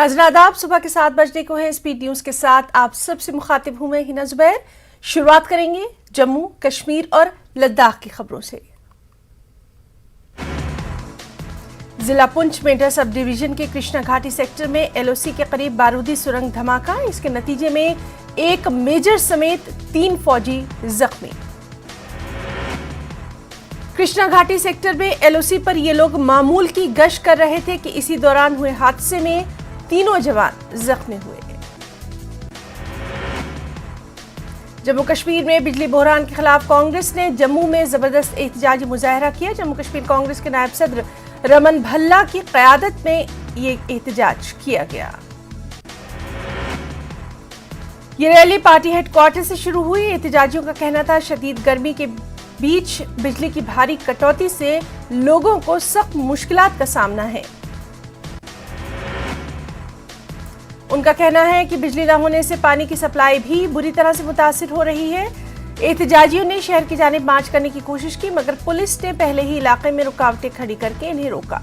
नाज़रीन आदाब, सुबह के 7 बजने को है। स्पीड न्यूज के साथ आप सबसे मुखातिब हूं मैं हिना जुबैर। शुरुआत करेंगे जम्मू कश्मीर और लद्दाख की खबरों से। जिला पुंछ मेंढर सब डिवीजन के कृष्णा घाटी सेक्टर में एलओसी के करीब बारूदी सुरंग धमाका। इसके नतीजे में एक मेजर समेत 3 फौजी जख्मी। कृष्णा घाटी सेक्टर में एलओसी पर ये लोग मामूल की गश्त कर रहे थे कि इसी दौरान हुए हादसे में 3 जवान जख्मी हुए। जम्मू कश्मीर में बिजली बहरान के खिलाफ कांग्रेस ने जम्मू में जबरदस्त एहतजाजी मुजाहरा किया। जम्मू कश्मीर कांग्रेस के नायब सदर रमन भल्ला की क़यादत में ये एहतजाज किया गया। ये रैली पार्टी हेडक्वार्टर से शुरू हुई। एहतजाजियों का कहना था शदीद गर्मी के बीच बिजली की भारी कटौती से लोगों को सख्त मुश्किलात का सामना है। उनका कहना है कि बिजली न होने से पानी की सप्लाई भी बुरी तरह से मुतासिर हो रही है। एहतजाजियों ने शहर की जानिब मार्च करने की कोशिश की, मगर पुलिस ने पहले ही इलाके में रुकावटें खड़ी करके इन्हें रोका।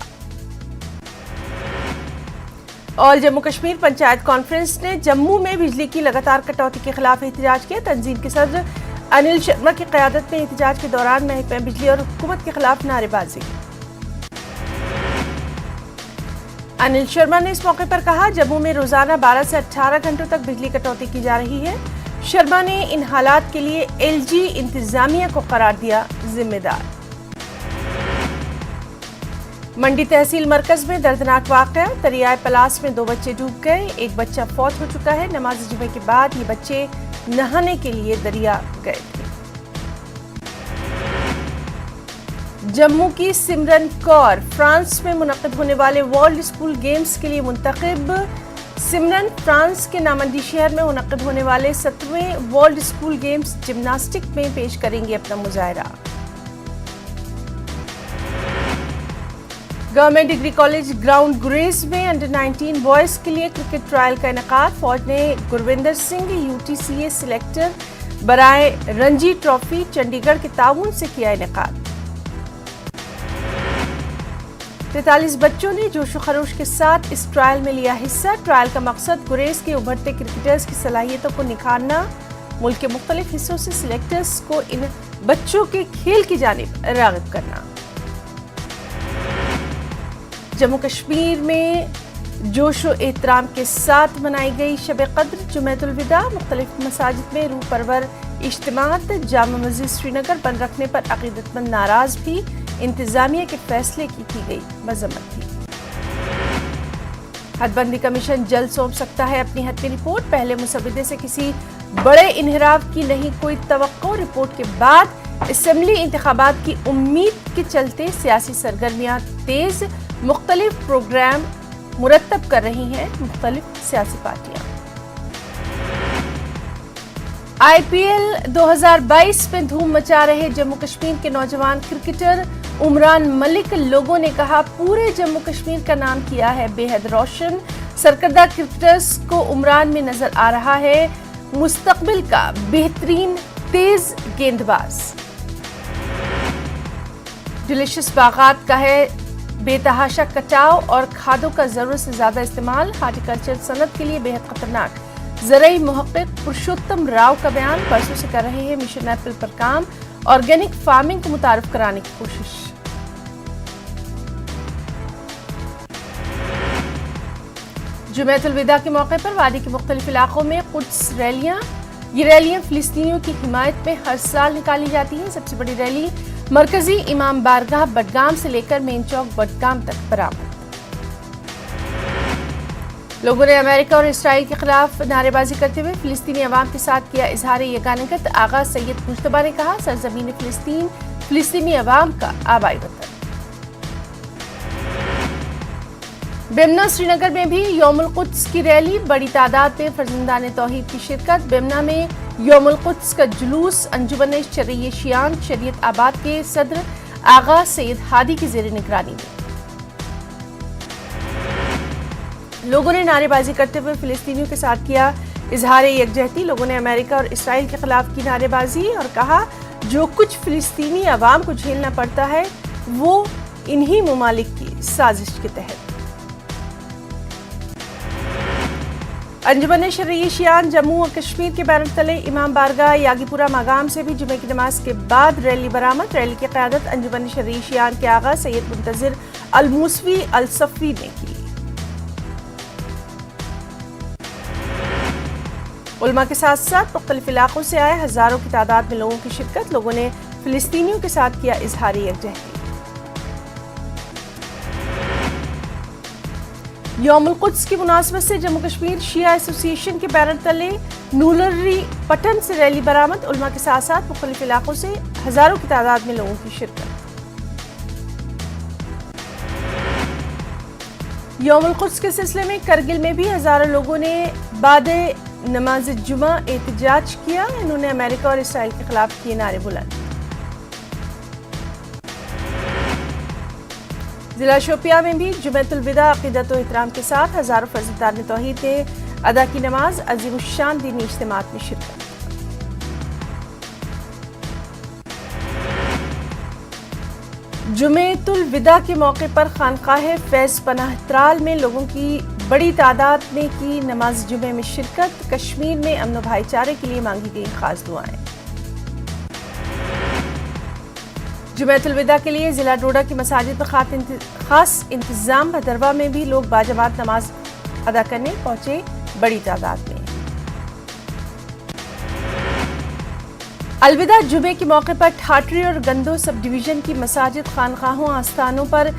ऑल जम्मू कश्मीर पंचायत कॉन्फ्रेंस ने जम्मू में बिजली की लगातार कटौती के खिलाफ एहतजाज किया। तंजीम के सदर अनिल शर्मा की क़यादत में एहतजाज के दौरान महकमा बिजली और हुकूमत के खिलाफ नारेबाजी। अनिल शर्मा ने इस मौके पर कहा, जम्मू में रोजाना 12 से 18 घंटों तक बिजली कटौती की जा रही है। शर्मा ने इन हालात के लिए एलजी इंतजामिया को करार दिया जिम्मेदार। मंडी तहसील मरकज में दर्दनाक वाकया। दरियाए पलास में 2 बच्चे डूब गए, एक बच्चा फौत हो चुका है। नमाज जुमे के बाद ये बच्चे नहाने के लिए दरिया गए थे। जम्मू की सिमरन कौर फ्रांस में मुनक्किद होने वाले वर्ल्ड स्कूल गेम्स के लिए मुंतखब। सिमरन फ्रांस के नामंदी शहर में मुनक्किद होने वाले 7वें वर्ल्ड स्कूल गेम्स जिम्नास्टिक में पेश करेंगे अपना मुजाहरा। गवर्नमेंट डिग्री कॉलेज ग्राउंड गुरेज में अंडर 19 बॉयज के लिए क्रिकेट ट्रायल का इनेकाद। फौज ने गुरविंदर सिंह यूटीसीए सिलेक्टर बराए रणजी ट्रॉफी चंडीगढ़ के ताउन से किया इनेकाद। 43 बच्चों ने जोशो खरोश के साथ इस ट्रायल में लिया हिस्सा। ट्रायल का मकसद गुरेज के उभरते क्रिकेटर्स की सलाहियतों को निखारना, मुल्क के मुख्तलिफ हिस्सों से सिलेक्टर्स को इन बच्चों के खेल की जानिब राग़िब करना। जम्मू कश्मीर में जोशो एहतराम के साथ मनाई गई शब कद्र जुमेतुल विदा। मुख्तलिफ मसाजिद में रूह परवर इज्तिमात। जामा मस्जिद श्रीनगर बंद रखने पर अकीदतमंद नाराज भी। इंतजामिया के फैसले की गई मजम्मत थी। हदबंदी कमीशन जल्द सौंप सकता है अपनी हतमी रिपोर्ट। पहले मुसव्विदे से किसी बड़े इन्हिराफ की नहीं कोई तवक्को। रिपोर्ट के बाद असेंबली इंतखाबात की उम्मीद के चलते सियासी सरगर्मियां तेज। मुख्तलिफ प्रोग्राम मुरतब कर रही हैं मुख्तलिफ सियासी पार्टियां। आईपीएल 2022 में धूम मचा रहे जम्मू कश्मीर के नौजवान क्रिकेटर उमरान मलिक। लोगों ने कहा, पूरे जम्मू कश्मीर का नाम किया है बेहद रोशन। सरकर्दा क्रिकेटर्स को उमरान में नजर आ रहा है मुस्तकबिल का बेहतरीन तेज गेंदबाज। डिलीशियस बागात का है बेतहाशा कटाव और खादों का जरूरत से ज्यादा इस्तेमाल। हार्टिकल्चर सनत के लिए बेहद खतरनाक। ज़रई मुहक्किक पुरुषोत्तम राव का बयान। बरसों से कर रहे हैं मिशन एप्पल पर काम। ऑर्गेनिक फार्मिंग को मुतारिफ कराने की कोशिश। जुमेतुल विदा के मौके पर वादी के मुख्तलिफ इलाकों में कुद्स रैलियां। ये रैलियां फिलिस्तीनियों की हिमायत में हर साल निकाली जाती हैं। सबसे बड़ी रैली मरकजी इमाम बारगाह बडगाम से लेकर मेन चौक बडगाम तक बरामद। लोगों ने अमेरिका और इसराइल के खिलाफ नारेबाजी करते हुए फिलिस्तीनी अवाम के साथ किया इजहार यगानगत। आगा सैयद मुश्तबा ने कहा, सरजमीन फिलिस्तीन फिलिस्तीनी अवाम का आबाई वतन। बेमना श्रीनगर में भी यौमुल कुद्स की रैली। बड़ी तादाद में फर्जंदान तौहीद की शिरकत। बेमना में यौमुल कुद्स का जुलूस अंजुमन शरईए शियान शरीयत आबाद के सदर आगा सैयद हादी की ज़ेर निगरानी में। लोगों ने नारेबाजी करते हुए फिलिस्तीनियों के साथ किया इजहार यकजहती। लोगों ने अमेरिका और इसराइल के खिलाफ की नारेबाजी और कहा, जो कुछ फिलिस्तीनी अवाम को झेलना पड़ता है वो इन्हीं ममालिक की साजिश के तहत। अंजुमन शरई शियान जम्मू और कश्मीर के बैनर तले इमाम बारगाह यागीपुरा मकाम से भी जुमे की नमाज के बाद रैली बरामद। रैली की क़यादत अंजुमन शरई शियान के आगा सैयद मुंतज़िर अल मूसवी अल सफ़ी ने की। उलमा के साथ साथ मुख्तलिफ इलाकों से आए हज़ारों की तादाद में लोगों की शिरकत। लोगों ने फ़िलिस्तीनियों के साथ किया इजहारी यकजहती। यौमुल कुद्स की मुनासबत से जम्मू कश्मीर शिया एसोसिएशन के बैनर तले नूलरी पटन से रैली बरामद। उलमा के साथ साथ मुख्तलिफ इलाकों से हज़ारों की तादाद में लोगों की शिरकत। यौमुल कुद्स के सिलसिले में करगिल में भी हज़ारों लोगों ने बादे नमाज जुमा एहतजाज किया। इन्होंने अमेरिका और इसराइल के खिलाफ किए नारे बुलंद। जिला शोपिया में भी जुमेतुल विदा अक़ीदत व एहतराम के साथ हज़ारों फर्जदार तौहीद ने अदा की नमाज। अज़ीमुश्शान दीनी इज्तिमात में शिरकत। जुमेतुल विदा के मौके पर खानकाह फैज़ पनाह त्राल में लोगों की बड़ी तादाद ने की नमाज जुमे में शिरकत। कश्मीर में अमन व भाईचारे के लिए मांगी गई खास दुआएं। जुमेतुल विदा के लिए जिला डोडा की मसाजिद में खास इंतजाम। भदरवा में भी लोग बाजमात नमाज अदा करने पहुंचे बड़ी तादाद में। अलविदा जुमे के मौके पर ठाठरी और गंदो सब डिवीजन की मसाजिद खानकाहों आस्थानों पर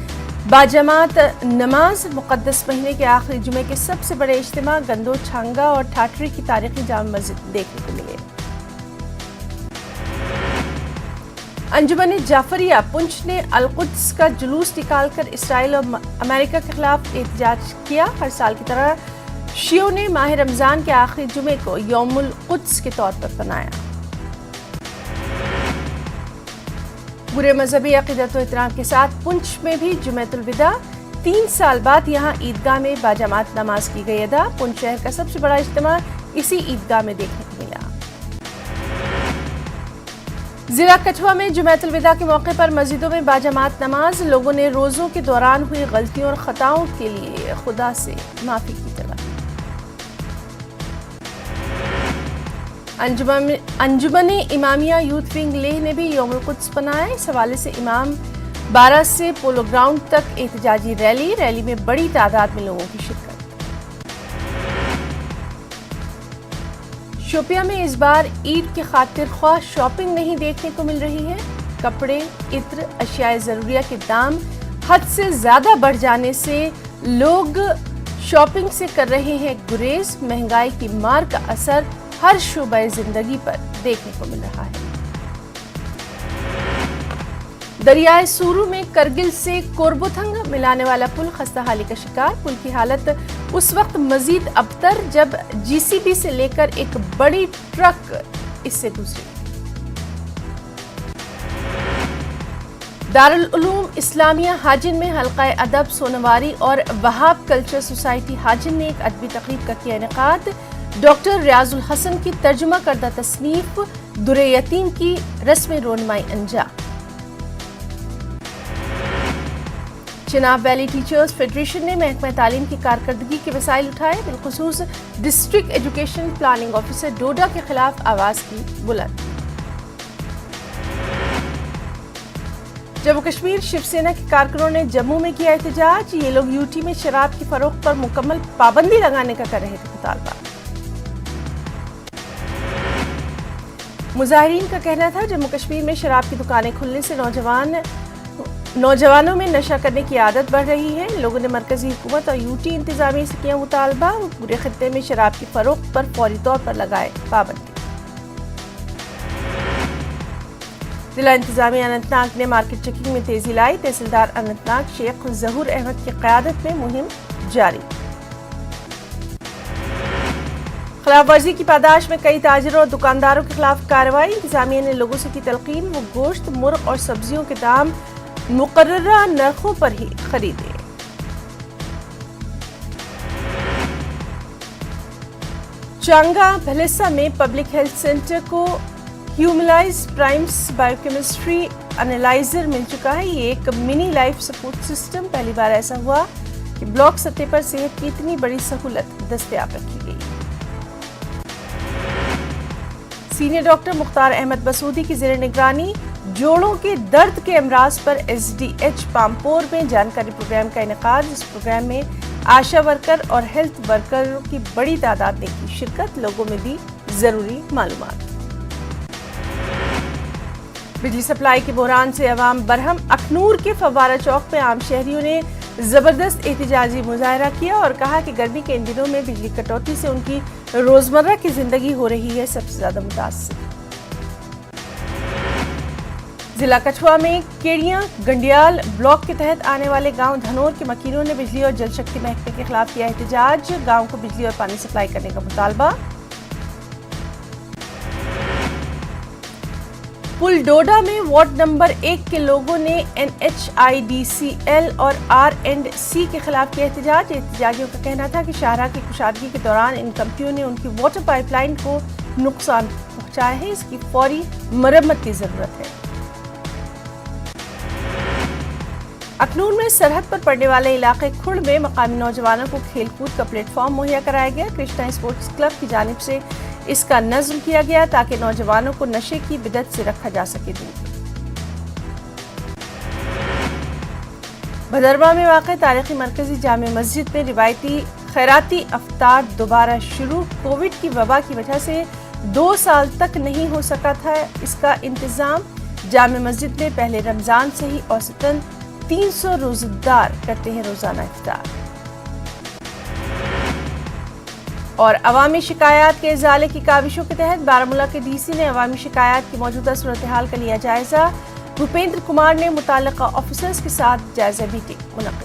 बाजमात नमाज। मुक़द्दस महीने के आखिरी जुमे के सबसे बड़े इज्तिमा गंदो, छांगा और ठाठरी की तारीखी जामा मस्जिद देखने को मिले। अंजुमन जाफरिया पुंछ ने अल कुद्स का जुलूस निकालकर इसराइल और अमेरिका के खिलाफ एहतजाज किया। हर साल की तरह शियों ने माह रमजान के आखिरी जुमे को यौमुल कुद्स के तौर पर मनाया। बुरे मजहबी अक़ीदत व एहतराम के साथ पुंछ में भी जुमेतुल विदा 3 साल बाद यहाँ ईदगाह में बाजमात नमाज की गई अदा। पुंछ शहर का सबसे बड़ा इज्तिमा इसी ईदगाह में देखने को मिला। जिला कठुआ में जुमेतुल विदा के मौके पर मस्जिदों में बाजमात नमाज। लोगों ने रोज़ों के दौरान हुई गलतियों और खताओं के लिए खुदा से माफ़ी की तलब। अंजुमन इमामिया यूथ विंग लेह ने भी यौमुल कुद्स मनाया। इस हवाले से इमाम 12 से पोलो ग्राउंड तक एहतजाजी रैली में बड़ी तादाद में लोगों की शिरकत। शोपिया में इस बार ईद की खातिर ख्वाह शॉपिंग नहीं देखने को मिल रही है। कपड़े, इत्र, अशियाए ज़रूरिया के दाम हद से ज़्यादा बढ़ जाने से लोग शॉपिंग से कर रहे हैं गुरेज। महंगाई की मार का असर हर शोबे जिंदगी पर देखने को मिल रहा है। दरियाए सूरू में करगिल से कोरबोथंग मिलाने वाला पुल खस्ताहाली का शिकार। पुल की हालत उस वक्त मजीद अबतर जब जीसीबी से लेकर एक बड़ी ट्रक इससे गुजरी। दारुल उलूम इस्लामिया हाजिन में हल्का अदब सोनवारी और वहाब कल्चर सोसाइटी हाजिन ने एक अदबी तकरीब का किया इनेकाद। डॉक्टर रियाजुल हसन की तर्जुमा करदा तसनीफ दुरे यतीम की रस्म रोनमाई अंजाम। चिनाब वैली टीचर्स फेडरेशन ने महकमा तालीम की कारकर्दगी के वसाइल उठाए। बिलखुसूस डिस्ट्रिक्ट एजुकेशन प्लानिंग ऑफिसर डोडा के खिलाफ आवाज की बुलंद। जम्मू कश्मीर शिवसेना के कारकुनों ने जम्मू में किया एहतजाज। ये लोग यूटी में शराब की फरोख्त पर मुकम्मल पाबंदी लगाने का कर रहे थे मुतालबा। मुजाहिरीन का कहना था जम्मू कश्मीर में शराब की दुकानें खुलने से नौजवानों में नशा करने की आदत बढ़ रही है। लोगों ने मरकजी हुकूमत और यूटी इंतजामिया से किया मुतालबा। पूरे खित्ते में शराब की फरोख्त पर फौरी तौर पर लगाए पाबंदी। जिला इंतजामिया अनंतनाग ने मार्केट चेकिंग में तेजी लाई। तहसीलदार अनंतनाग शेख जहूर अहमद की क़यादत में मुहिम जारी। खिलाफ वर्जी की पादाश में कई ताजिरों और दुकानदारों के खिलाफ कार्रवाई। इंतजामिया ने लोगों से की तलकीन वो गोश्त, मुर्ग और सब्जियों के दाम मुकर्ररा नरखों पर ही खरीदे। चांगा भलेसा में पब्लिक हेल्थ सेंटर को ह्यूमलाइज प्राइम्स बायोकेमिस्ट्री एनालाइजर मिल चुका है। ये एक मिनी लाइफ सपोर्ट सिस्टम। पहली बार ऐसा हुआ कि ब्लॉक सतह पर सेहत की इतनी बड़ी सहूलत दस्तयाब रखी गई। سینئر ڈاکٹر مختار احمد بسودی کی زیر نگرانی جوڑوں کے درد کے امراض پر SDH پامپور میں جانکاری پروگرام کا انعقاد۔ اس پروگرام میں آشا ورکر اور ہیلتھ ورکروں کی بڑی تعداد نے کی شرکت، لوگوں میں دی ضروری معلومات۔ بجلی سپلائی کے بحران سے عوام برہم، اخنور کے فوارہ چوک میں عام شہریوں نے زبردست احتجاجی مظاہرہ کیا اور کہا کہ گرمی کے ان دنوں میں بجلی کٹوتی سے ان کی روزمرہ کی زندگی ہو رہی ہے سب سے زیادہ متاثر۔ ضلع کٹھوعہ میں کیڑیاں گنڈیال بلاک کے تحت آنے والے گاؤں دھنور کے مکینوں نے بجلی اور جل شکتی محکمے کے خلاف کیا احتجاج، گاؤں کو بجلی اور پانی سپلائی کرنے کا مطالبہ۔ پل ڈوڈا میں وارڈ نمبر 1 کے لوگوں نے NHIDCL اور R&C کے خلاف کیا احتجاج۔ احتجاجیوں کا کہنا تھا کہ شاہراہ کی کشادگی کے دوران ان کمپنیوں نے ان کی واٹر پائپ لائن کو نقصان پہنچایا ہے، اس کی فوری مرمت کی ضرورت ہے۔ اخنور میں سرحد پر پڑنے والے علاقے کھڑ میں مقامی نوجوانوں کو کھیل کود کا پلیٹ فارم مہیا کرایا گیا۔ کرشنا اسپورٹس کلب کی جانب سے اس کا نظم کیا گیا تاکہ نوجوانوں کو نشے کی بدعت سے رکھا جا سکے دور۔ بھدرواہ میں واقع تاریخی مرکزی جامع مسجد میں روایتی خیراتی افطار دوبارہ شروع۔ کووڈ کی وبا کی وجہ سے 2 سال تک نہیں ہو سکا تھا اس کا انتظام۔ جامع مسجد میں پہلے رمضان سے ہی اوسطاً 300 روزہ دار کرتے ہیں روزانہ افطار۔ اور عوامی شکایات کے ازالے کی کاوشوں کے تحت بارہمولہ کے DC نے عوامی شکایات کی موجودہ صورتحال کا لیا جائزہ۔ بھوپیندر کمار نے متعلقہ آفیسرز کے ساتھ جائزہ میٹنگ منعقد